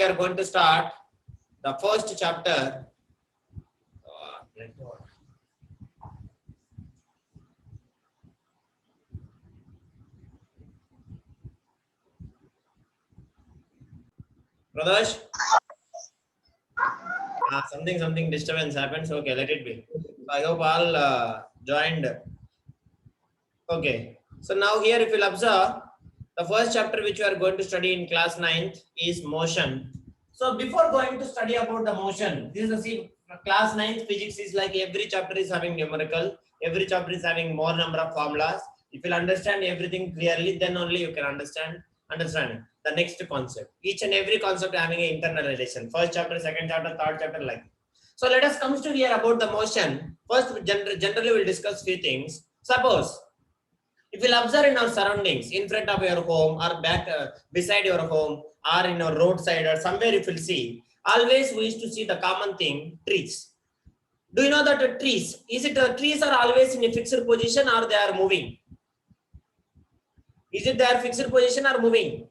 are going to start the first chapter. Pradesh? Something disturbance happens. Okay, let it be. I hope all joined. Okay. So now here if you'll observe, the first chapter which we are going to study in class 9th is motion. So before going to study about the motion, this is see class 9th physics is like every chapter is having numerical, every chapter is having more number of formulas. If you'll understand everything clearly, then only you can understand the next concept. Each and every concept having an internal relation. First chapter, second chapter, third chapter, like. So let us come to here about the motion. First, generally we'll discuss few things. Suppose if you'll observe in our surroundings, in front of your home or back beside your home or in your roadside or somewhere, if you'll see, always we used to see the common thing, trees. Do you know that the trees, trees are always in a fixed position or they are moving? Is it they are fixed position or moving?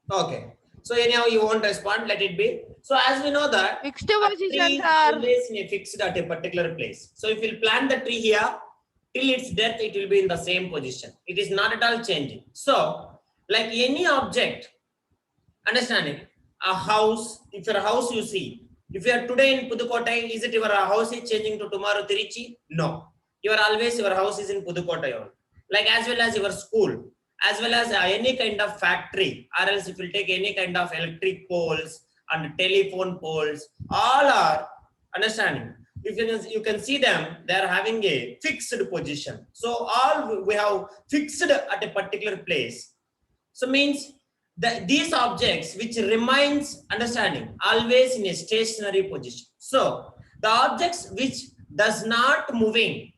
Okay. So anyhow, you won't respond, let it be. So as we know that Fixed a position, tree is sir. always in a fixed at a particular place. So if you plant the tree here, till its death, it will be in the same position. It is not at all changing. So like any object, understanding, a house, if your house you see, if you are today in Pudukkottai, is it your house is changing to tomorrow Trichy? No. Your house is in Pudukkottai. Like as well as your school, as well as any kind of factory, or else if you take any kind of electric poles and telephone poles, all are understanding. If you can see them, they are having a fixed position. So all we have fixed at a particular place. So means that these objects which remains understanding always in a stationary position. So the objects which does not moving,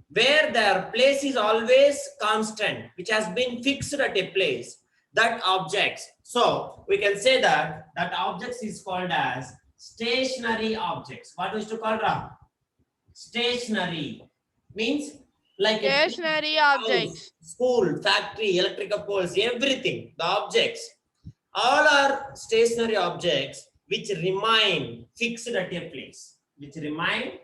where their place is always constant, which has been fixed at a place, that objects. So we can say that objects is called as stationary objects. What we used to call Ram? Stationary means like Stationary a objects. house, school, factory, electrical poles, everything. The objects, all are stationary objects which remain fixed at a place. Which remain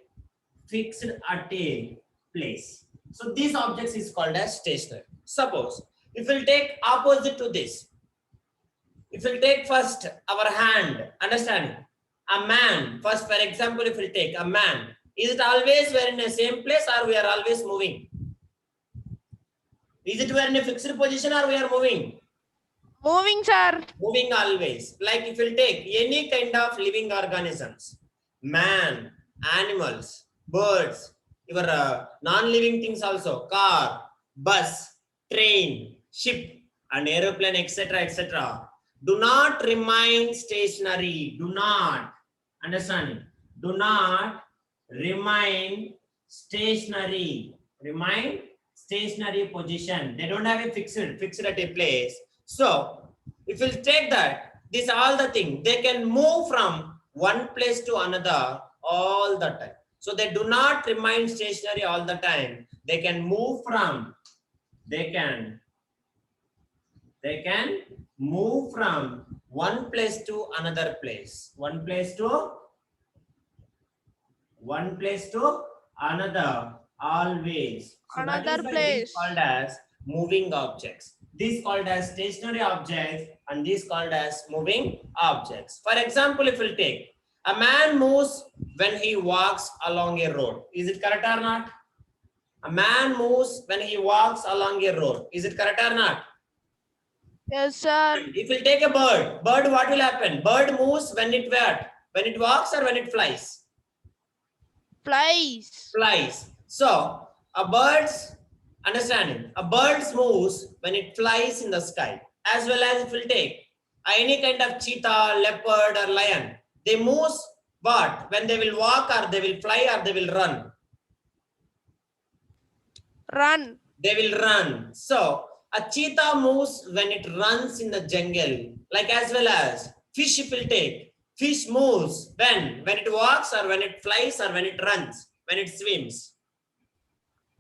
fixed at a place. So these objects is called as stationary. Suppose if we'll take opposite to this, if we'll take first our hand, understanding a man, first for example, if we'll take a man, is it always we're in the same place or we are always moving? Is it we're in a fixed position or we are moving? Moving, sir. Moving always. Like if we'll take any kind of living organisms, man, animals, birds, your non-living things also, car, bus, train, ship, and aeroplane, etc., etc. Do not remain stationary. Do not, understanding, do not remain stationary. Remain stationary position. They don't have a fixed at a place. So if you take that, this all the thing, they can move from one place to another all the time. So they do not remain stationary all the time. They can move from, they can move from one place to another place. One place to another always. So Another that is place. called as moving objects. This called as stationary objects and this called as moving objects. For example, if we'll take a man moves when he walks along a road. Is it correct or not? A man moves when he walks along a road. Is it correct or not? Yes, sir. If we take a bird, what will happen? Bird moves when it what? When it walks or when it flies? Flies. Flies. So a bird's understanding, a bird moves when it flies in the sky. As well as if we'll take any kind of cheetah, leopard, or lion, they move what? When they will walk or they will fly or they will run? Run. They will run. So a cheetah moves when it runs in the jungle. Like as well as fish if we'll take. Fish moves when it walks or when it flies or when it runs, when it swims.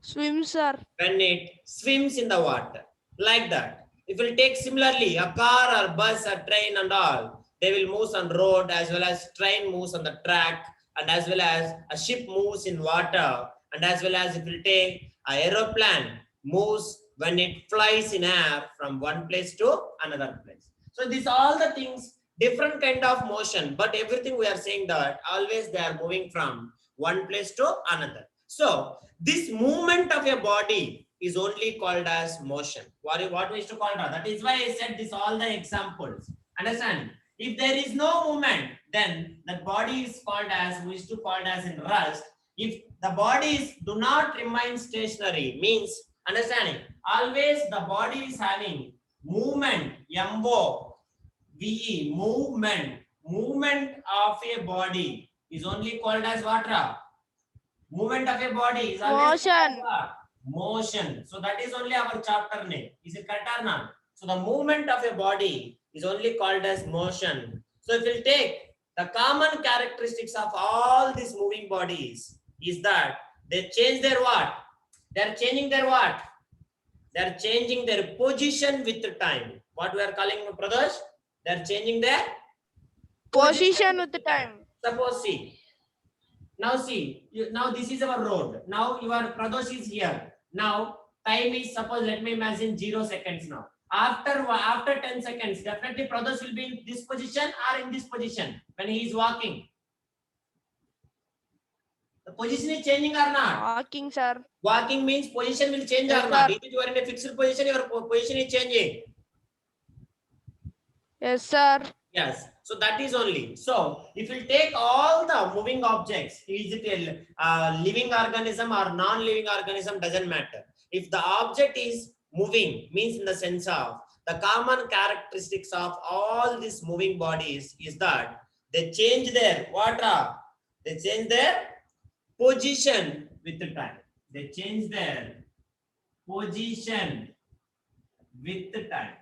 Swim, sir. When it swims in the water. Like that. If you take similarly a car or bus or train and all, they will move on road as well as train moves on the track, and as well as a ship moves in water, and as well as if you take a aeroplane moves when it flies in air from one place to another place. So these all the things, different kind of motion, but everything we are saying that always they are moving from one place to another. So this movement of your body is only called as motion. What we used to call that? That is why I said this all the examples. Understand? If there is no movement, then that body is called as, we used to call as in rest. If the bodies do not remain stationary, means understanding, always the body is having movement, M-O-V-E, movement of a body is only called as what? Movement of a body is always called as Motion. what? Motion. So that is only our chapter name. Is it correct or not? So the movement of a body is only called as motion. So if we take the common characteristics of all these moving bodies is that they change their what? They are changing their what? They are changing their position with the time. What we are calling, Pradesh? They are changing their Position with the time. Suppose see. Now see, now this is our road. Now your Pradosh is here. Now time is, suppose let me imagine 0 seconds now. After 10 seconds, definitely Pradosh will be in this position or in this position when he is walking. The position is changing or not? Walking, sir. Walking means position will change Yes, or not? sir. If you are in a fixed position, your position is changing. Yes, sir. Yes, so that is only. So if you take all the moving objects, is it a living organism or non-living organism, doesn't matter. If the object is moving, means in the sense of the common characteristics of all these moving bodies is that they change their they change their position with the time. They change their position with the time.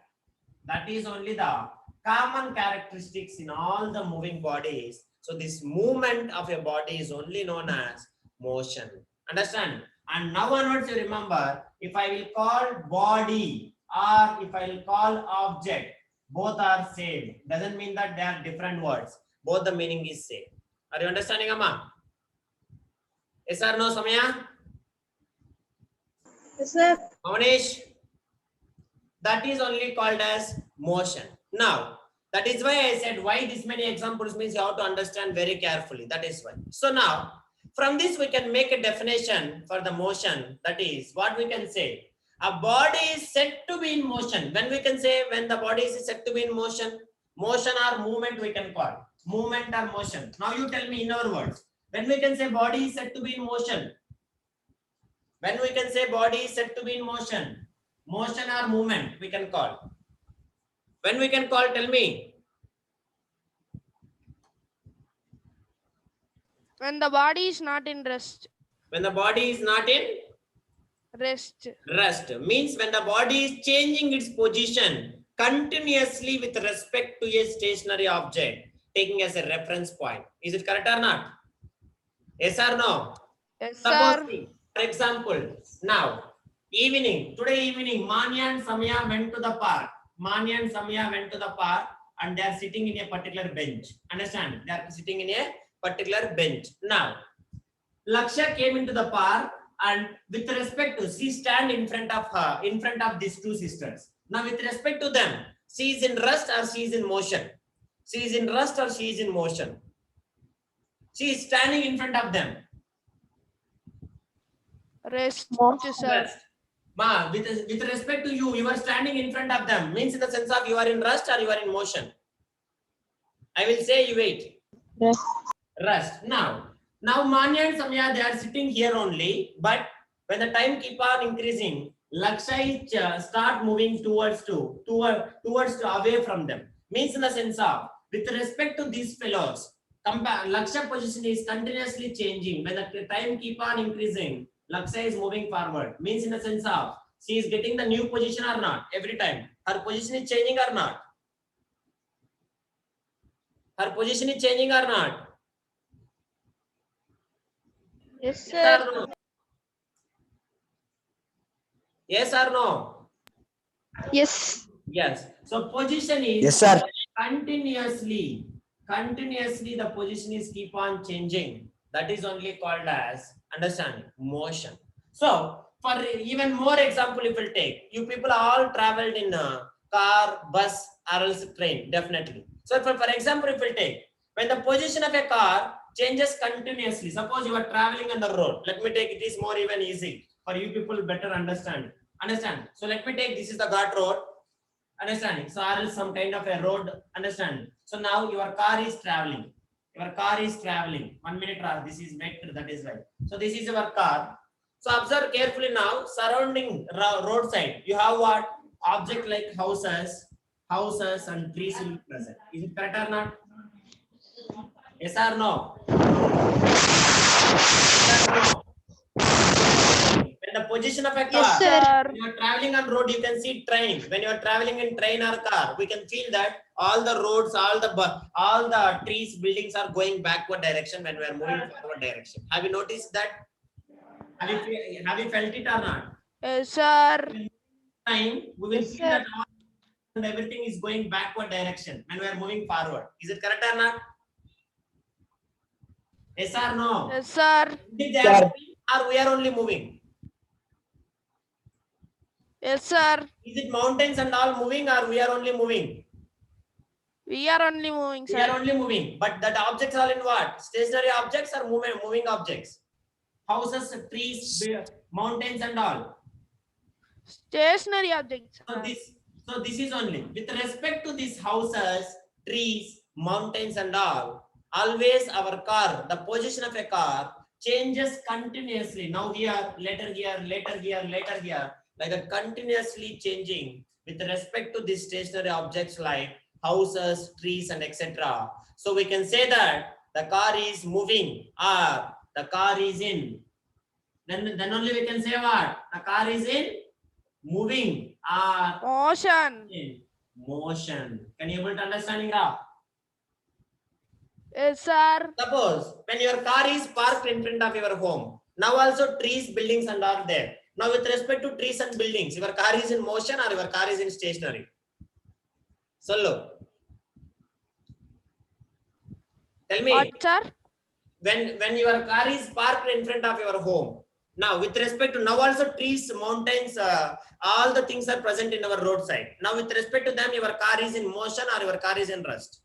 That is only the common characteristics in all the moving bodies. So this movement of a body is only known as motion. Understand? And now onwards you remember, if I will call body or if I will call object, both are same. Doesn't mean that they are different words. Both the meaning is same. Are you understanding, Amma? Yes or no, Samya? Yes, sir. Manish? That is only called as motion. Now, that is why I said why this many examples means you have to understand very carefully. That is why. So now, from this we can make a definition for the motion. That is what we can say. A body is said to be in motion. When we can say when the body is said to be in motion, motion or movement we can call. Movement or motion. Now you tell me in our words. When we can say body is said to be in motion. When we can say body is said to be in motion. Motion or movement we can call. When we can call, tell me. When the body is not in rest. When the body is not in Rest. rest. Means when the body is changing its position continuously with respect to a stationary object, taking as a reference point. Is it correct or not? Yes or no? Yes, Suppose, sir. for example, now, today evening, Manya and Samya went to the park. Manya and Samya went to the park and they are sitting in a particular bench. Understand? They are sitting in a particular bench. Now, Laksha came into the park and with respect to, she stand in front of her, in front of these two sisters. Now, with respect to them, she is in rest or she is in motion? She is in rest or she is in motion? She is standing in front of them. Rest, sir. Rest. Ma, with respect to you, you are standing in front of them. Means in the sense of you are in rest or you are in motion. I will say you wait. Yes. Rest. Now Manya and Samya, they are sitting here only. But when the time keep on increasing, Laksha is start moving towards away from them. Means in the sense of with respect to these fellows, Laksha position is continuously changing. When the time keep on increasing, Laksha is moving forward. Means in the sense of she is getting the new position or not every time. Her position is changing or not? Her position is changing or not? Yes, Yes sir. or no? Yes or no? Yes. Yes. So position is Yes, sir. continuously the position is keep on changing. That is only called as understand motion. So for even more example, if we'll take, you people all traveled in a car, bus, or else train, definitely. So for example, if we'll take, when the position of a car changes continuously, suppose you are traveling on the road. Let me take, it is more even easy for you people better understand. Understand. So let me take, this is the Ghat road. Understanding. So or else some kind of a road. Understanding. So now your car is traveling. Your car is traveling. 1 minute. This is vector. That is right. So this is your car. So observe carefully now. Surrounding roadside, you have what object like houses and trees will be present. Is it correct or not? Yes or no? Yes or no? When the position of a car, Yes, sir. when you are traveling on road, you can see train. When you are traveling in train or car, we can feel that all the roads, all the trees, buildings are going backward direction when we are moving forward direction. Have you noticed that? Have you felt it or not? Yes, sir. Time we will Yes, feel sir. that all and everything is going backward direction when we are moving forward. Is it correct or not? Yes or no? Yes, sir. Is it happening or we are only moving? Yes, sir. Is it mountains and all moving or we are only moving? We are only moving, We are sir. only moving, but that objects are in what? Stationary objects or moving objects? Houses, trees, mountains, and all. Stationary objects, So sir. this is only with respect to these houses, trees, mountains, and all. Always our car, the position of a car changes continuously. Now here, later here, later here, later here, like a continuously changing with respect to these stationary objects like houses, trees, and etc. So we can say that the car is moving or the car is in. Then only we can say what? The car is in moving or Motion. in motion. Can you able to understanding now? Yes, sir. Suppose when your car is parked in front of your home, now also trees, buildings, and are there. Now with respect to trees and buildings, your car is in motion or your car is in stationary? Solo. Tell me, What, sir? when your car is parked in front of your home, now with respect to now also trees, mountains, all the things are present in our roadside. Now with respect to them, your car is in motion or your car is in rest?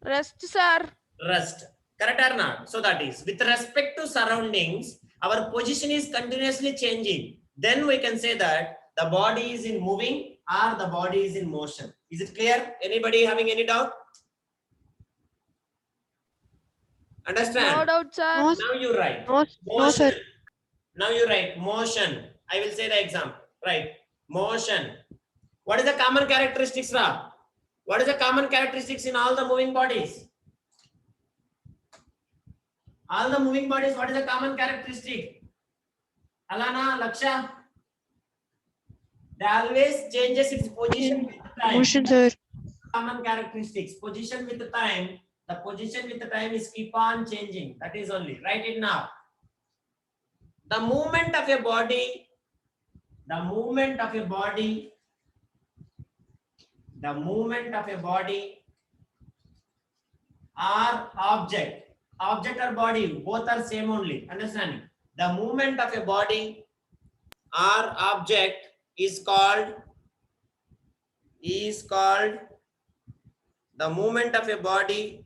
Rest, sir. Rest. Correct or not? So that is with respect to surroundings, our position is continuously changing. Then we can say that the body is in moving or the body is in motion. Is it clear? Anybody having any doubt? Understand? No doubt, sir. No, Now you write no, sir. motion. Now you write motion. I will say the example. Right. Motion. What is the common characteristics, Ra? What is the common characteristics in all the moving bodies? All the moving bodies, what is the common characteristic? Alana, Laksha? They always changes its position with time. Motion, sir. Common characteristics. Position with time. The position with time is keep on changing. That is only. Write it now. The movement of a body, the movement of a body, the movement of a body or object or body, both are same only. Understanding? The movement of a body or object is called the movement of a body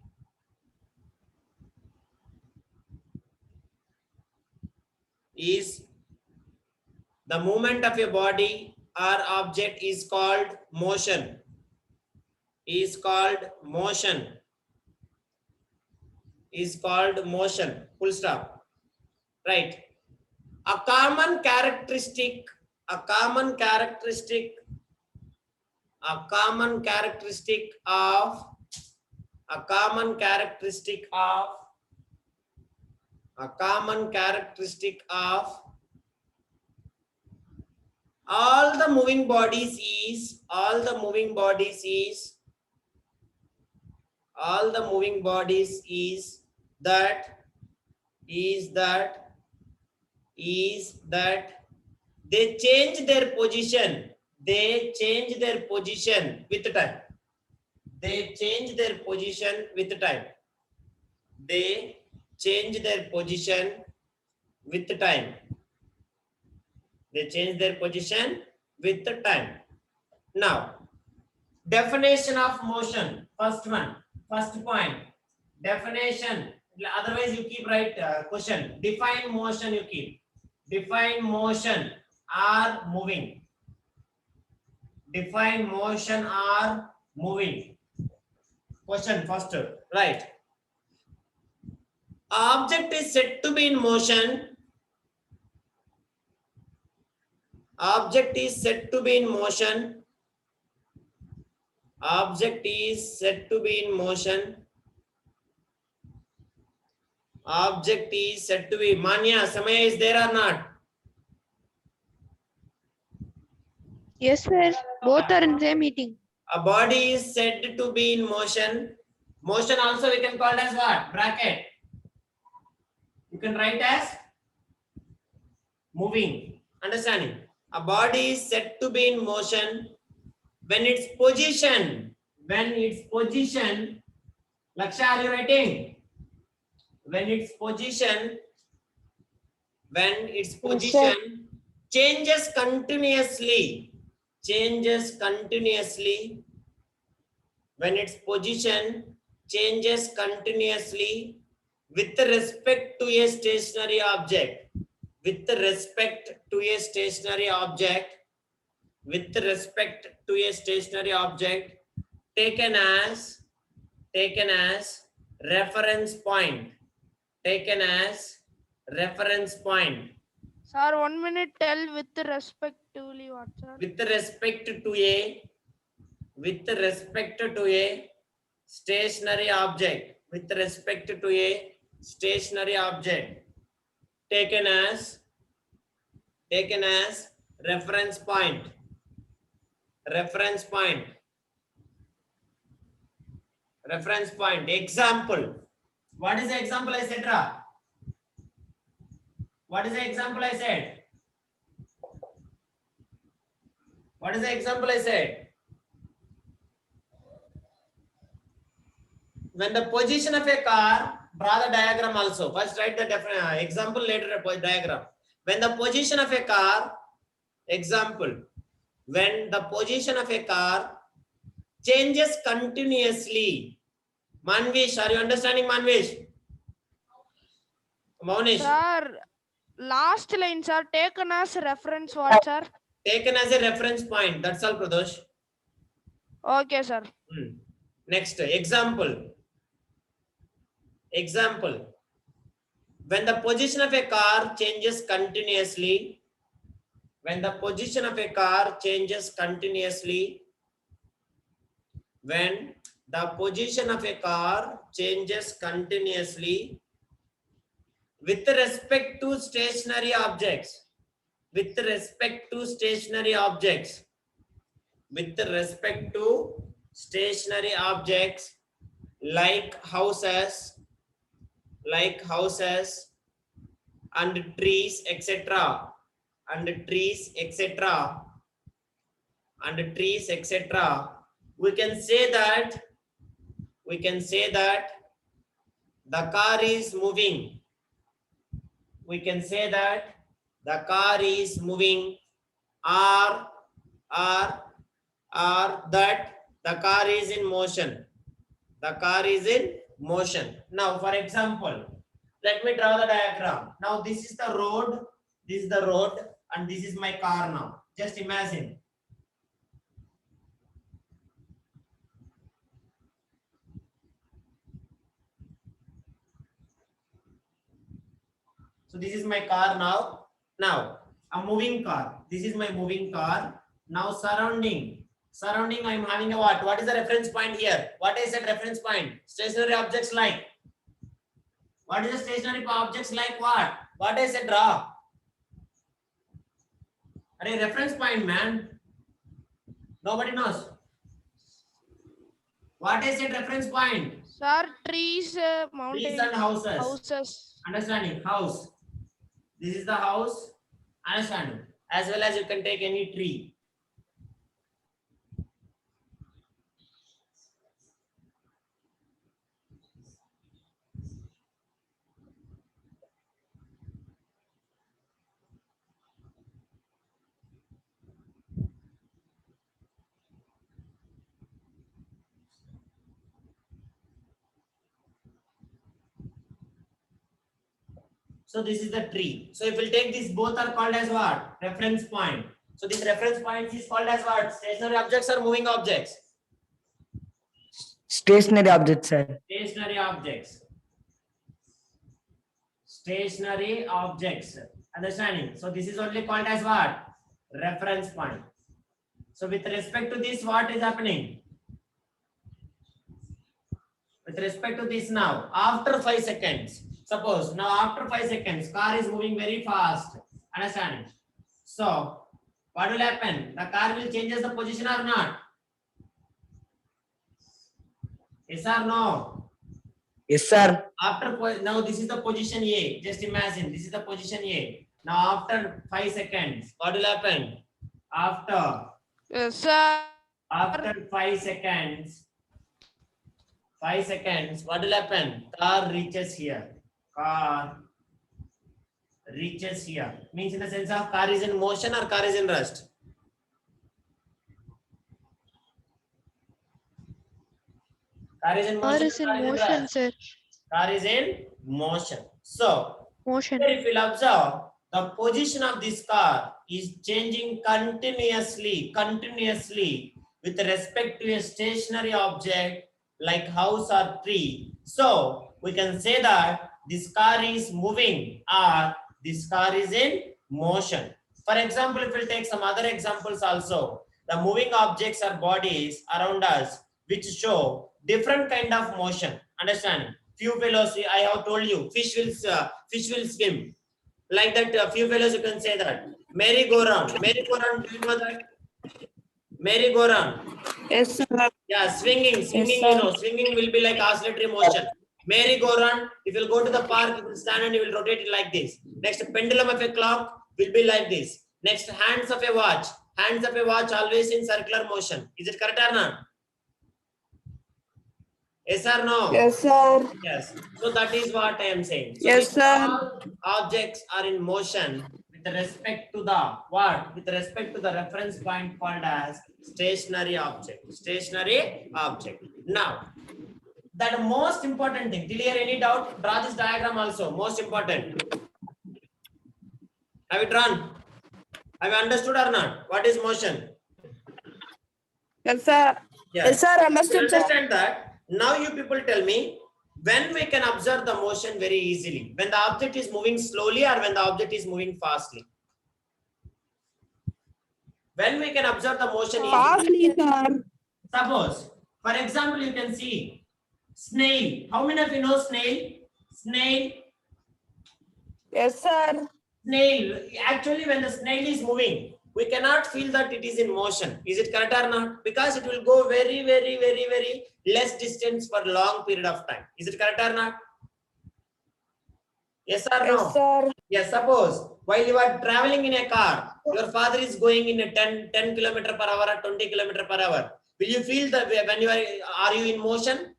is the movement of a body or object is called motion. Is called motion. Is called motion. Full stop. Right. A common characteristic of all the moving bodies is that they change their position. they change their position with time. They change their position with time. They change their position with time. They change their position with the time. Now, definition of motion. First one, first point. Definition. Otherwise, you keep right question. Define motion. You keep. Define motion or moving. Define motion or moving. Question first. Right. Object is said to be in motion. Object is said to be in motion. Object is said to be in motion. Object is said to be. Manya, Samaya is there or not? Yes, sir. Both are in the same meeting. A body is said to be in motion. Motion also we can call it as what? Bracket. You can write as moving. Understanding? A body is said to be in motion when its position. When its position. Laksha, are you writing? When its position. When its position changes continuously. Changes continuously. When its position changes continuously with respect to a stationary object. With respect to a stationary object. With respect to a stationary object taken as reference point. Taken as reference point. Sir, 1 minute. Tell with respectively what, sir? With respect to a stationary object. With respect to a stationary object taken as reference point. Reference point. Reference point. Example. What is the example I said, Ra? What is the example I said? What is the example I said? When the position of a car, draw the diagram also. First write the example, later a diagram. When the position of a car, example, when the position of a car changes continuously. Manvish, are you understanding, Manvish? Monish, Sir, last line, sir. Taken as reference what, sir? taken as a reference point. That's all, Pradosh. Okay, sir. Next, example. Example. When the position of a car changes continuously. When the position of a car changes continuously. When the position of a car changes continuously with respect to stationary objects. With respect to stationary objects. With respect to stationary objects like houses and trees, etc. And trees, etc. And trees, etc. We can say that the car is moving. We can say that the car is moving or that the car is in motion. The car is in motion. Now, for example, let me draw the diagram. Now, this is the road. This is the road, and this is my car now. Just imagine. So this is my car now. Now, a moving car. This is my moving car. Now, surrounding I am having a what? What is the reference point here? What is that reference point? Stationary objects like. What is the stationary objects like what? What I said, draw. Are a reference point, man. Nobody knows. What is a reference point? Sir, trees, mountains, Trees and houses. houses. Understanding? House. This is the house. Understanding? As well as you can take any tree. So this is the tree. So if we'll take these, both are called as what? Reference point. So this reference point is called as what? Stationary objects or moving objects? Stationary object, sir. Stationary objects. Stationary objects. Understanding? So this is only called as what? Reference point. So with respect to this, what is happening? With respect to this now, after 5 seconds, suppose now after 5 seconds, car is moving very fast. Understand? So what will happen? The car will changes the position or not? Yes or no? Yes, sir. After now this is the position A. Just imagine this is the position A. Now after 5 seconds, what will happen? After Yes, sir. 5 seconds, what will happen? Car reaches here. Car reaches here. Means in the sense of car is in motion or car is in rest? Car is in Car motion. is in car motion, rest? sir. Car is in motion. So Motion. here if you'll observe, the position of this car is changing continuously with respect to a stationary object like house or tree. So we can say that this car is moving or this car is in motion. For example, if we'll take some other examples also, the moving objects are bodies around us which show different kind of motion. Understand? Few fellows, I have told you, fish will swim. Like that, few fellows you can say that. Merry-go-round. Merry-go-round, do you know that? Merry-go-round. Yes, sir. Yeah, swinging, sir. swinging will be like oscillatory motion. Merry-go-round, if you'll go to the park, you will stand and you will rotate it like this. Next, pendulum of a clock will be like this. Next, hands of a watch always in circular motion. Is it correct or not? Yes or no? Yes, sir. Yes. So that is what I am saying. So Yes, if sir. all objects are in motion with respect to the what? With respect to the reference point called as stationary object. Stationary object. Now, that most important thing. Till here, any doubt? Draw this diagram also. Most important. Have you drawn? Have you understood or not? What is motion? Yes, sir. Yes, sir. You Understood, sir. understand that? Now you people tell me when we can observe the motion very easily. When the object is moving slowly or when the object is moving fastly. When we can observe the motion easily. Fastly, sir. Suppose, for example, you can see snail. How many of you know snail? Snail. Yes, sir. Snail. Actually, when the snail is moving, we cannot feel that it is in motion. Is it correct or not? Because it will go very less distance for long period of time. Is it correct or not? Yes or no? Yes, sir. Yes, suppose while you are traveling in a car, your father is going in a 10 km per hour or 20 km per hour. Will you feel that when you are you in motion?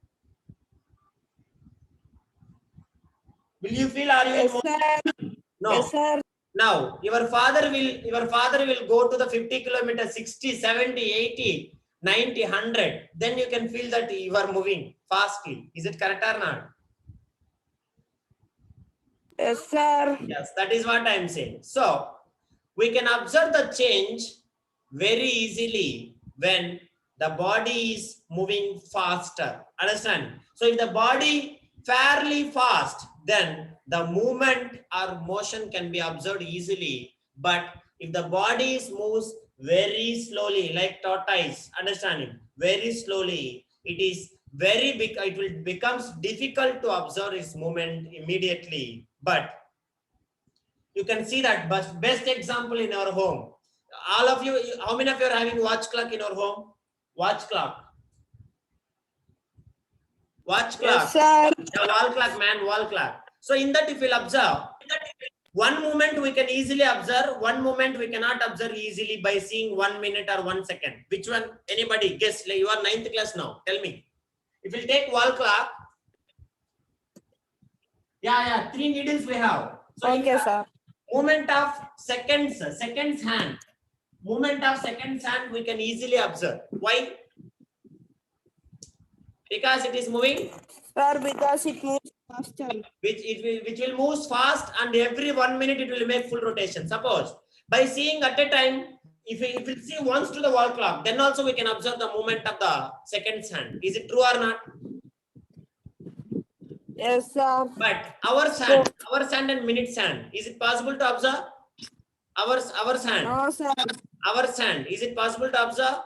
Will you feel are you in Yes, motion? sir. No. Yes, sir. Now, your father will go to the 50 kilometers, 60, 70, 80, 90, 100. Then you can feel that you are moving fastly. Is it correct or not? Yes, sir. Yes, that is what I am saying. So, we can observe the change very easily when the body is moving faster. Understand? So, if the body fairly fast, then the movement or motion can be observed easily. But if the body moves very slowly, like tortoise, understanding, very slowly, it is very big. It will becomes difficult to observe its movement immediately. But you can see that best example in our home. All of you, how many of you are having watch clock in our home? Watch clock. Watch clock. Yes, sir. The wall clock, man, wall clock. So in that, if you'll observe, one moment we can easily observe, one moment we cannot observe easily by seeing 1 minute or 1 second. Which one? Anybody guess? Like you are 9th class now. Tell me. If we take wall clock, yeah, 3 needles we have. So Okay, sir. movement of seconds hand. Movement of seconds hand we can easily observe. Why? Because it is moving. Sir, because it moves Faster. which will move fast, and every 1 minute it will make full rotation. Suppose by seeing at a time, if we see once to the wall clock, then also we can observe the movement of the seconds hand. Is it true or not? Yes, sir. But hours hand and minutes hand, is it possible to observe? Hours hand, No, sir. hours hand, is it possible to observe?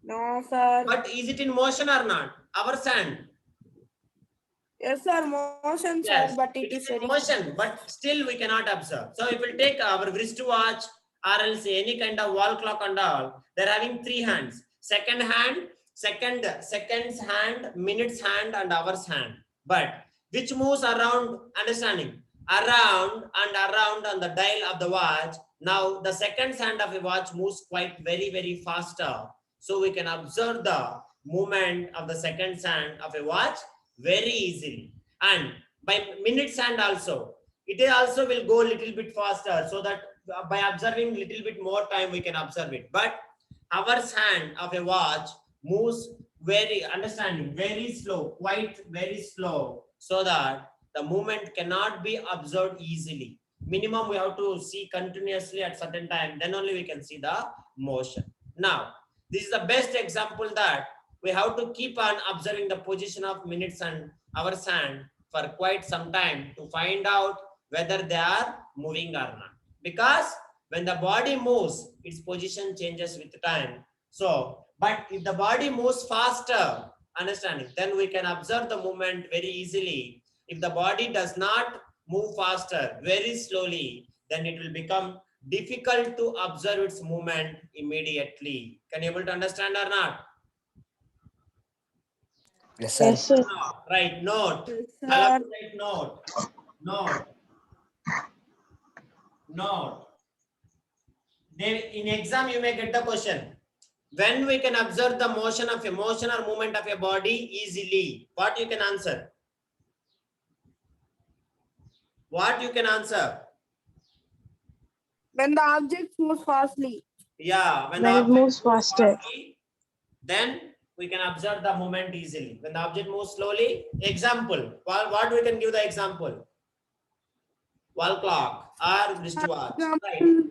No, sir. But is it in motion or not? Hours hand. Yes, sir. Motion, sir. Yes, But it it is is in very. motion, but still we cannot observe. So if we take our wristwatch or else any kind of wall clock and all, they're having three hands: second hand, seconds hand, minutes hand, and hours hand. But which moves around, understanding, around and around on the dial of the watch. Now the seconds hand of a watch moves quite very faster. So we can observe the movement of the seconds hand of a watch very easily. And by minutes hand also, it also will go a little bit faster, so that by observing little bit more time we can observe it. But hours hand of a watch moves very, understanding, very slow, quite very slow, so that the movement cannot be observed easily. Minimum we have to see continuously at certain time, then only we can see the motion. Now this is the best example that we have to keep on observing the position of minutes and hours hand for quite some time to find out whether they are moving or not. Because when the body moves, its position changes with time. So, but if the body moves faster, understanding, then we can observe the movement very easily. If the body does not move faster, very slowly, then it will become difficult to observe its movement immediately. Can you able to understand or not? Yes, sir. Yes, sir. Right, note. Yes, Allow sir. to write note. Note. Note. In exam, you may get the question. When we can observe the motion of a motion or movement of a body easily, what you can answer? What you can answer? When the object moves fastly. Yeah, when When the it moves object faster. fastly, then we can observe the movement easily. When the object moves slowly, example, what we can give the example? Wall clock or wristwatch. Right.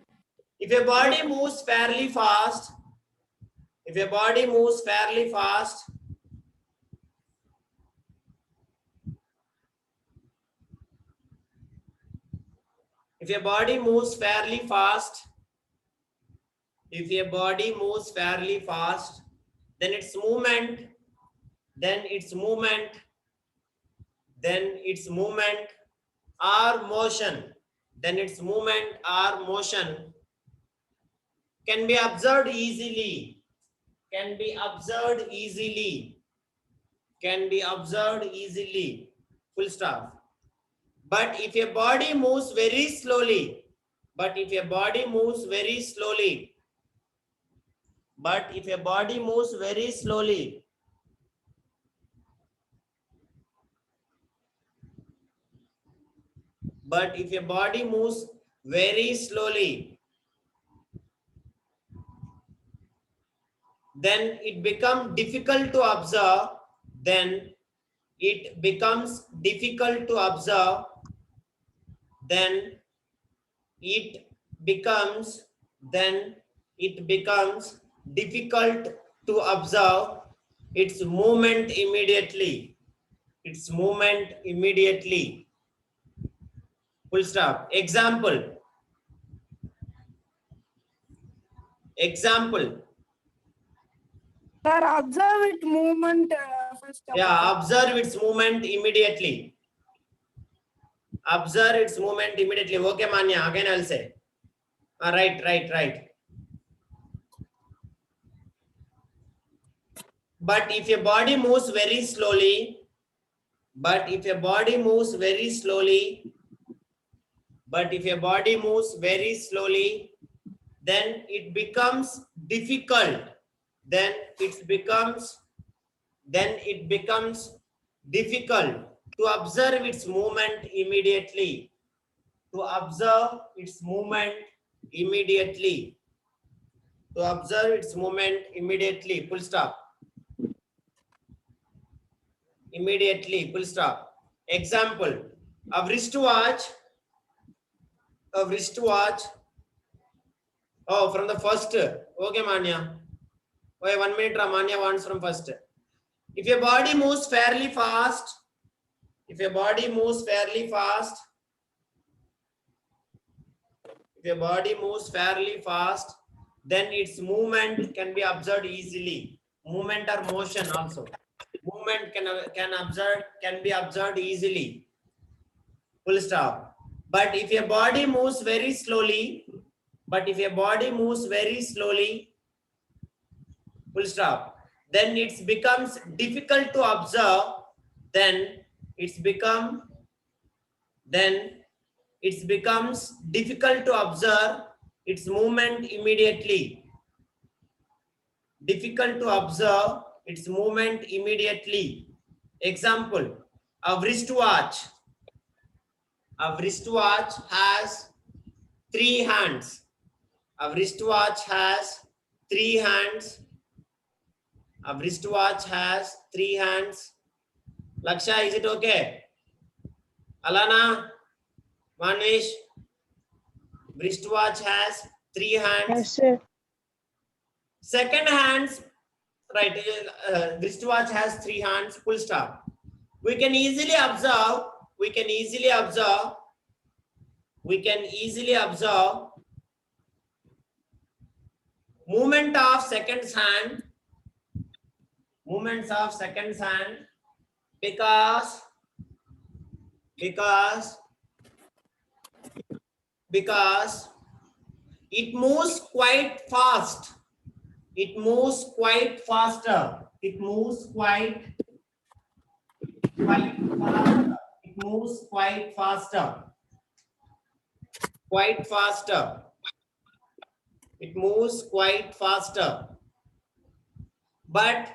If a body moves fairly fast, if a body moves fairly fast, if a body moves fairly fast, if a body moves fairly fast, then its movement, then its movement, then its movement or motion, then its movement or motion can be observed easily, can be observed easily, can be observed easily, full stop. But if a body moves very slowly, but if a body moves very slowly, but if a body moves very slowly, but if a body moves very slowly, then it becomes difficult to observe, then it becomes difficult to observe, then it becomes, then it becomes difficult to observe its movement immediately, its movement immediately, full stop. Example, example, Sir, observe it movement first of all. yeah, observe its movement immediately, observe its movement immediately. Okay, Manya, again I'll say. Right. But if your body moves very slowly, but if your body moves very slowly, but if your body moves very slowly, then it becomes difficult, then it becomes difficult to observe its movement immediately, to observe its movement immediately, to observe its movement immediately, full stop. Immediately, full stop. Example, a wristwatch. A wristwatch. Oh, from the first. Okay, Manya. Okay, 1 minute, Manya wants from first. If your body moves fairly fast, if your body moves fairly fast, if your body moves fairly fast, then its movement can be observed easily. Movement or motion also. Movement can be observed easily. Full stop. But if your body moves very slowly, full stop, then it becomes difficult to observe. Then it becomes difficult to observe its movement immediately. Difficult to observe its movement immediately. Example, a wristwatch. A wristwatch has 3 hands. A wristwatch has 3 hands. A wristwatch has 3 hands. Laksha, is it okay? Alana, Manish, wristwatch has 3 hands. Yes, sir. Second hands, right? Wristwatch has 3 hands. Full stop. We can easily observe movement of second hand. Movements of second hand because it moves quite fast. It moves quite faster. It moves quite faster. It moves quite faster. Quite faster. It moves quite faster. But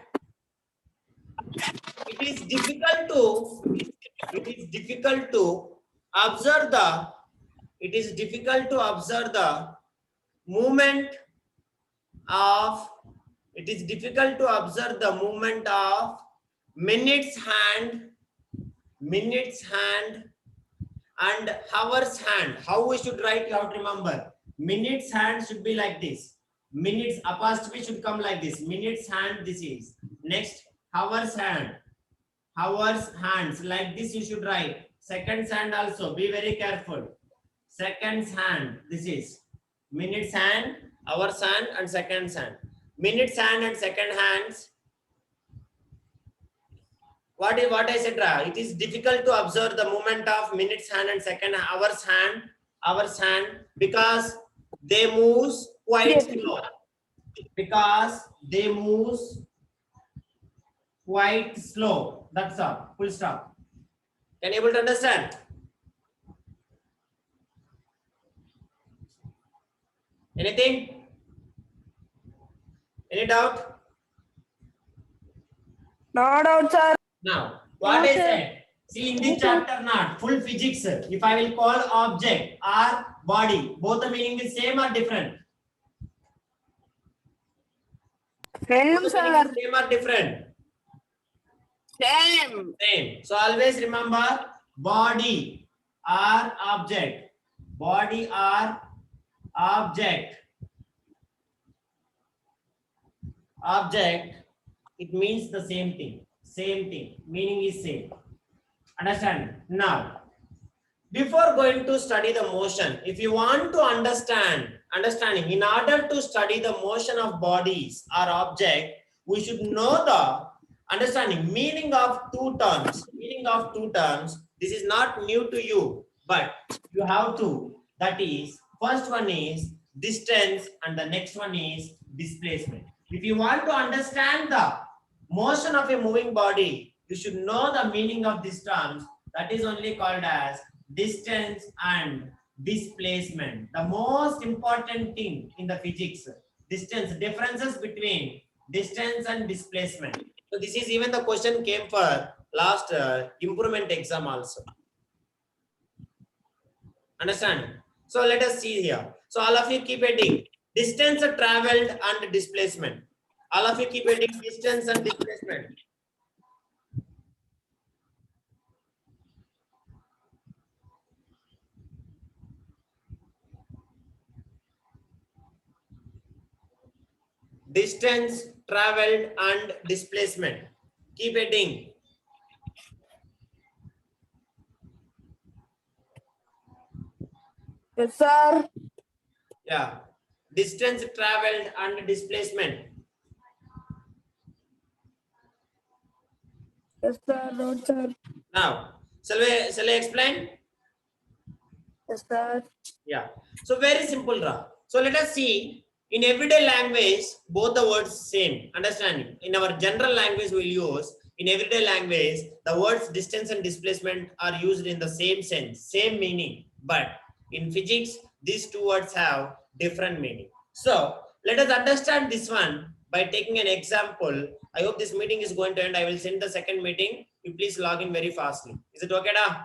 it is difficult to observe the movement of minutes hand and hours hand. How we should write? You have to remember, minutes hand should be like this. Minutes apostrophe should come like this. Minutes hand, this is. Next, hours hand. Hours hands, like this you should write. Seconds hand also, be very careful. Seconds hand, this is. Minutes hand, hours hand and seconds hand. Minutes hand and second hands. What I said, it is difficult to observe the movement of minutes hand and second hours hand because they move quite slow. Quite slow. That's all. Full stop. Can you able to understand? Anything? Any doubt? No doubt, sir. Now, what I said, see in this chapter not full physics. If I will call object or body, both the meaning is same or different? Same, Both the meaning sir. is same or different? Same. Same. So always remember, body or object. Body or object. Object, it means the same thing. Same thing. Meaning is same. Understand? Now, before going to study the motion, if you want to understanding, in order to study the motion of bodies or object, we should know the understanding meaning of 2 terms. Meaning of 2 terms. This is not new to you, but you have to. That is, first one is distance and the next one is displacement. If you want to understand the motion of a moving body, you should know the meaning of these terms. That is only called as distance and displacement. The most important thing in the physics, distance, differences between distance and displacement. So this is even the question came for last improvement exam also. Understand? So let us see here. So all of you keep heading distance traveled and displacement. All of you keep heading distance and displacement. distance traveled and displacement. Keep heading. Yes, sir. Yeah. Distance traveled and displacement. Yes, sir. Note, sir. Now, shall I explain? Yes, sir. Yeah. So very simple, Ra. So let us see. In everyday language, both the words same. Understanding. In our general language, we'll use. In everyday language, the words distance and displacement are used in the same sense, same meaning. But in physics, these two words have different meaning. So let us understand this one by taking an example. I hope this meeting is going to end. I will send the second meeting. You please log in very fastly. Is it okay, da?